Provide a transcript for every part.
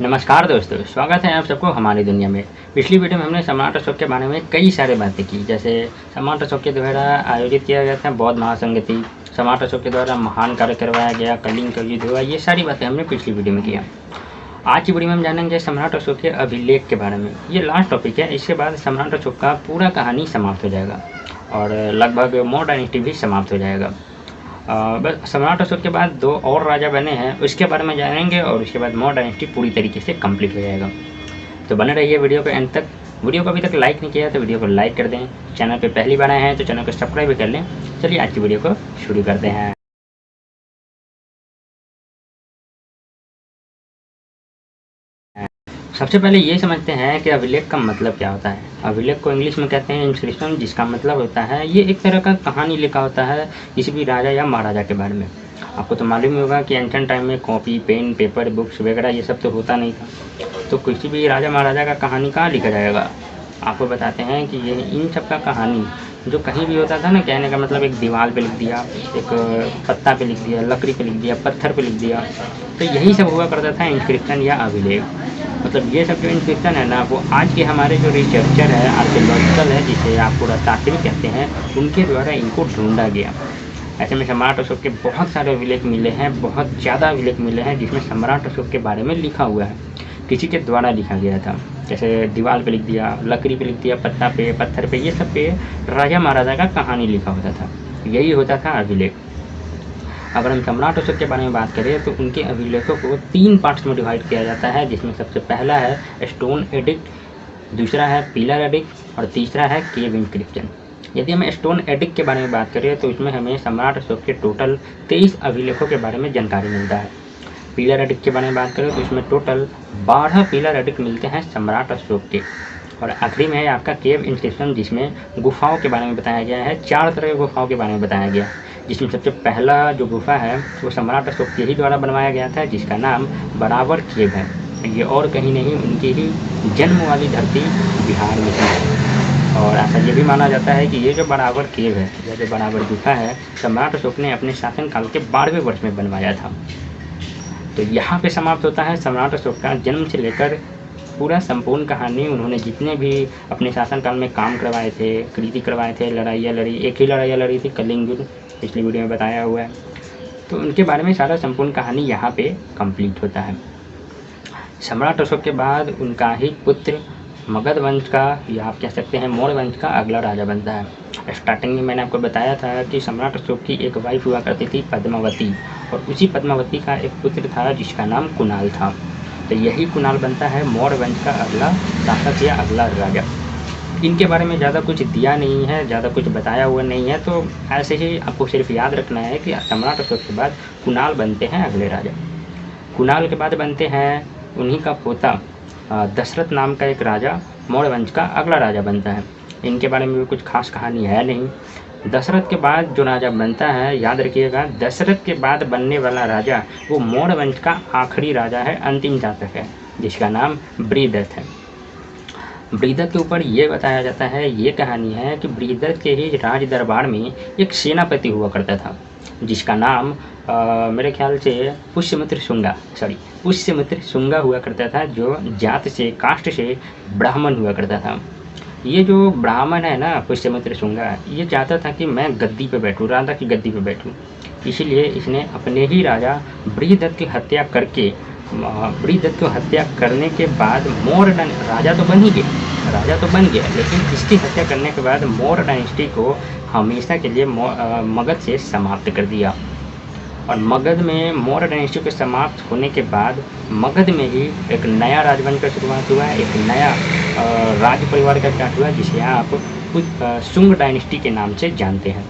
नमस्कार दोस्तों, स्वागत है आप सबको हमारी दुनिया में। पिछली वीडियो में हमने सम्राट अशोक के बारे में कई सारी बातें की, जैसे सम्राट अशोक के द्वारा आयोजित किया गया था बौद्ध महासंगति, सम्राट अशोक के द्वारा महान कार्य करवाया गया, कलिंग का युद्ध हुआ, ये सारी बातें हमने पिछली वीडियो में किया। आज की वीडियो में हम जानेंगे सम्राट अशोक के अभिलेख के बारे में। ये लास्ट टॉपिक है, इसके बाद सम्राट अशोक का पूरा कहानी समाप्त हो जाएगा और लगभग मौर्य डायनेस्टी भी समाप्त हो जाएगा। बस सम्राट अशोक के बाद 2 और राजा बने हैं, उसके बारे में जानेंगे और उसके बाद मौर्य डायनेस्टी पूरी तरीके से कंप्लीट हो जाएगा। तो बने रहिए वीडियो के एंड तक। वीडियो को अभी तक लाइक नहीं किया तो वीडियो को लाइक कर दें, चैनल पे पहली बार आए हैं तो चैनल को सब्सक्राइब भी कर लें। चलिए आज की वीडियो को शुरू करते हैं। सबसे पहले ये समझते हैं कि अभिलेख का मतलब क्या होता है। अभिलेख को इंग्लिश में कहते हैं इंस्क्रिप्शन, जिसका मतलब होता है ये एक तरह का कहानी लिखा होता है किसी भी राजा या महाराजा के बारे में। आपको तो मालूम ही होगा कि एंशिएंट टाइम में कॉपी, पेन, पेपर, बुक्स वगैरह ये सब तो होता नहीं था, तो किसी भी राजा महाराजा का कहानी कहाँ लिखा जाएगा। आपको बताते हैं कि ये इन सब का कहानी जो कहीं भी होता था ना, कहने का मतलब एक दीवार पे लिख दिया, एक पत्ता पे लिख दिया, लकड़ी पे लिख दिया, पत्थर पे लिख दिया, तो यही सब हुआ करता था इंस्क्रिप्शन या अभिलेख। मतलब ये सब जो इंस्क्रिप्शन है ना, वो आज के हमारे जो रिसर्चर है, आर्कियोलॉजिकल है, जिसे आप पुरातात्विक कहते हैं, उनके द्वारा इनको ढूंढा गया। ऐसे में सम्राट अशोक के बहुत सारे अभिलेख मिले हैं, बहुत ज़्यादा अभिलेख मिले हैं जिसमें सम्राट अशोक के बारे में लिखा हुआ है, किसी के द्वारा लिखा गया था। जैसे दीवार पे लिख दिया, लकड़ी पे लिख दिया, पत्ता पे, पत्थर पे, ये सब पे राजा महाराजा का कहानी लिखा होता था, यही होता था अभिलेख। अगर हम सम्राट अशोक के बारे में बात करें तो उनके अभिलेखों को 3 पार्ट्स में डिवाइड किया जाता है, जिसमें सबसे पहला है स्टोन एडिक्ट, दूसरा है पिलर एडिक्ट और तीसरा है केव इंस्क्रिप्शन। यदि हम स्टोन एडिक्ट के बारे में बात करें तो इसमें हमें सम्राट अशोक के टोटल 23 अभिलेखों के बारे में जानकारी मिलता है। पिलर एडिक्ट के बारे में बात करें तो इसमें टोटल 12 पिलर एडिक्ट मिलते हैं सम्राट अशोक के। और आखिरी में है आपका केव इंस्क्रिप्शन, जिसमें गुफाओं के बारे में बताया गया है, 4 तरह की गुफाओं के बारे में बताया गया, जिसमें सबसे पहला जो गुफा है वो सम्राट अशोक के ही द्वारा बनवाया गया था, जिसका नाम बराबर केव है। ये और कहीं नहीं, उनकी ही जन्म वाली धरती बिहार में थी। और ऐसा ये भी माना जाता है कि ये जो बराबर केव है या जो बराबर गुफा है, सम्राट अशोक ने अपने शासनकाल के 12वें वर्ष में बनवाया था। तो यहाँ पे समाप्त होता है सम्राट अशोक का जन्म से लेकर पूरा संपूर्ण कहानी। उन्होंने जितने भी अपने शासनकाल में काम करवाए थे, कृति करवाए थे, लड़ाइयाँ लड़ी, एक ही लड़ाइयाँ लड़ी थी, कलिंग युद्ध, पिछली वीडियो में बताया हुआ है। तो उनके बारे में सारा संपूर्ण कहानी यहाँ पे कंप्लीट होता है। सम्राट अशोक के बाद उनका ही पुत्र मगध वंश का, या आप कह सकते हैं मौर्य वंश का अगला राजा बनता है। स्टार्टिंग में मैंने आपको बताया था कि सम्राट अशोक की एक वाइफ हुआ करती थी पद्मावती, और उसी पद्मावती का एक पुत्र था जिसका नाम कुणाल था। तो यही कुणाल बनता है मौर्य वंश का अगला शासक या अगला राजा। इनके बारे में ज़्यादा कुछ दिया नहीं है, ज़्यादा कुछ बताया हुआ नहीं है, तो ऐसे ही आपको सिर्फ याद रखना है कि सम्राट अशोक के बाद कुणाल बनते हैं अगले राजा। कुणाल के बाद बनते हैं उन्हीं का पोता दशरथ नाम का एक राजा, मौर्य वंश का अगला राजा बनता है। इनके बारे में भी कुछ खास कहानी है नहीं। दशरथ के बाद जो राजा बनता है, याद रखिएगा, दशरथ के बाद बनने वाला राजा वो मौर्य वंश का आखिरी राजा है, अंतिम शासक है, जिसका नाम बृहदत्त है। बृहदत्त के ऊपर ये बताया जाता है, ये कहानी है कि बृहदत्त के ही राज दरबार में एक सेनापति हुआ करता था, जिसका नाम मेरे ख्याल से पुष्यमित्र शुंगा हुआ करता था, जो जात से, कास्ट से ब्राह्मण हुआ करता था। ये जो ब्राह्मण है ना, पुष्यमित्र शुंगा, ये चाहता था कि मैं गद्दी पे बैठूँ, राजा की गद्दी पे बैठूँ, इसीलिए इसने अपने ही राजा बृहदत्त की हत्या करके, बृहदत्त को हत्या करने के बाद मौर्य राजा तो बन गया, लेकिन इसकी हत्या करने के बाद मौर्य डायनेस्टी को हमेशा के लिए मगध से समाप्त कर दिया। और मगध में मौर्य डायनेस्टी के समाप्त होने के बाद मगध में ही एक नया राजवंश का शुरुआत हुआ, एक नया राज परिवार का स्टार्ट हुआ, जिसे आप शुंग डायनेस्टी के नाम से जानते हैं।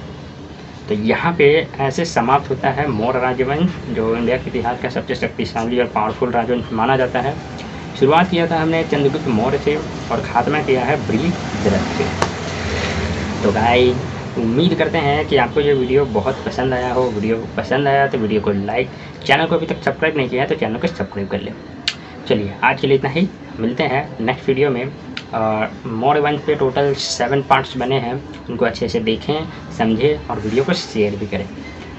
तो यहाँ पे ऐसे समाप्त होता है मौर्य राजवंश, जो इंडिया के इतिहास का सबसे शक्तिशाली और पावरफुल राजवंश माना जाता है। शुरुआत किया था हमने चंद्रगुप्त मौर्य से और ख़ात्मा किया है बृहदत्त से। तो गाइस, उम्मीद करते हैं कि आपको ये वीडियो बहुत पसंद आया हो। वीडियो पसंद आया तो वीडियो को लाइक, चैनल को अभी तक सब्सक्राइब नहीं किया है तो चैनल को सब्सक्राइब कर लें। चलिए आज के लिए इतना ही, मिलते हैं नेक्स्ट वीडियो में। मौर्य वंश पे टोटल 7 पार्ट्स बने हैं, उनको अच्छे से देखें, समझें और वीडियो को शेयर भी करें।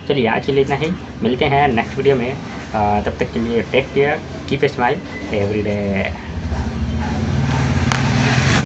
चलिए आज के लिए इतना ही, मिलते हैं नेक्स्ट वीडियो में। तब तक के लिए take care, keep a smile every day.